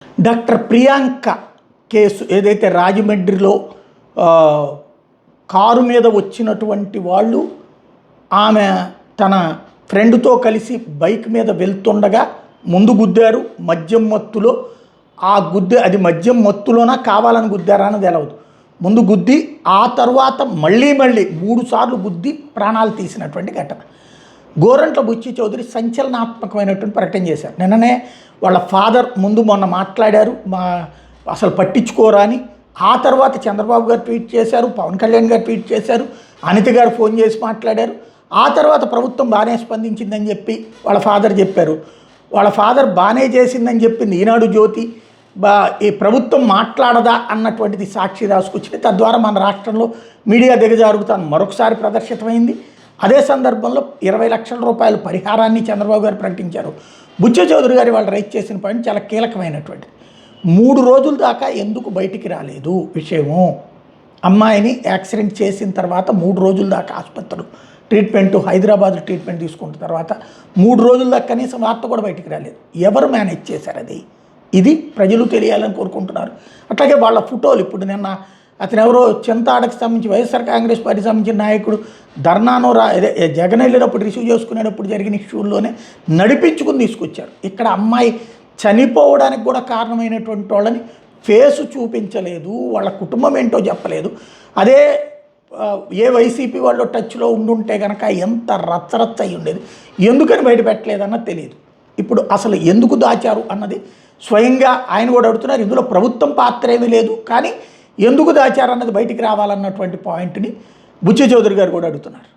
Doctor Priyanka case ఏదైతే రాజమండ్రిలో car మీద వచ్చినటువంటి వాళ్ళు ఆమె తన ఫ్రెండ్తో కలిసి బైక్ మీద వెళ్తుండగా ముందు గుద్దారు మద్యం మత్తులో. ఆ అది మద్యం మత్తులోనా కావాలని గుద్దారా అన్నది తెలవదు. ముందు గుద్ది ఆ తర్వాత మళ్ళీ 3 సార్లు గుద్ది ప్రాణాలు తీసినటువంటి ఘటన. గోరంట్ల బుచ్చి చౌదరి సంచలనాత్మకమైనటువంటి ప్రకటన చేశారు. నిన్ననే వాళ్ళ ఫాదర్ ముందు మొన్న మాట్లాడారు, అసలు పట్టించుకోరా అని. ఆ తర్వాత చంద్రబాబు గారు ట్వీట్ చేశారు, పవన్ కళ్యాణ్ గారు ట్వీట్ చేశారు, అనిత గారు ఫోన్ చేసి మాట్లాడారు. ఆ తర్వాత ప్రభుత్వం బాగానే స్పందించిందని చెప్పి వాళ్ళ ఫాదర్ చెప్పారు. వాళ్ళ ఫాదర్ బాగానే చేసిందని చెప్పింది ఈనాడు జ్యోతి. ఈ ప్రభుత్వం మాట్లాడదా అన్నటువంటిది సాక్షి రాసుకొచ్చింది. తద్వారా మన రాష్ట్రంలో మీడియా దిగజారుగుతాను మరొకసారి ప్రదర్శితమైంది. అదే సందర్భంలో 20 లక్షల రూపాయల పరిహారాన్ని చంద్రబాబు గారు ప్రకటించారు. బుచ్చ చౌదరి గారు వాళ్ళు రైట్ చేసిన పాయింట్ చాలా కీలకమైనటువంటిది. 3 రోజుల దాకా ఎందుకు బయటికి రాలేదు విషయము. అమ్మాయిని యాక్సిడెంట్ చేసిన తర్వాత 3 రోజుల దాకా ఆసుపత్రులు ట్రీట్మెంట్, హైదరాబాద్ ట్రీట్మెంట్ తీసుకున్న తర్వాత 3 రోజుల దాకా కనీసం వార్త కూడా బయటికి రాలేదు. ఎవరు మేనేజ్ చేశారు అది? ఇది ప్రజలు తెలియాలని కోరుకుంటున్నారు. అట్లాగే వాళ్ళ ఫోటోలు ఇప్పుడు నిన్న అతను ఎవరో చింతాడకి సంబంధించి వైఎస్ఆర్ కాంగ్రెస్ పార్టీకి సంబంధించిన నాయకుడు ధర్నానో జగన్ వెళ్ళినప్పుడు రిసీవ్ చేసుకునేటప్పుడు జరిగిన ఇష్యూల్లోనే నడిపించుకుని తీసుకొచ్చారు. ఇక్కడ అమ్మాయి చనిపోవడానికి కూడా కారణమైనటువంటి వాళ్ళని ఫేసు చూపించలేదు, వాళ్ళ కుటుంబం ఏంటో చెప్పలేదు. అదే ఏ వైసీపీ వాళ్ళు టచ్లో ఉండుంటే కనుక ఎంత రచ్చరచ్చ అయి ఉండేది. ఎందుకని బయట పెట్టలేదన్నది తెలియదు. ఇప్పుడు అసలు ఎందుకు దాచారు అన్నది స్వయంగా ఆయన కూడా అడుగుతున్నారు. ఇందులో ప్రభుత్వం పాత్ర ఏమీ లేదు, కానీ ఎందుకు దాచారన్నది బయటికి రావాలన్నటువంటి పాయింట్ని బుచ్చ చౌదరి గారు కూడా అడుగుతున్నారు.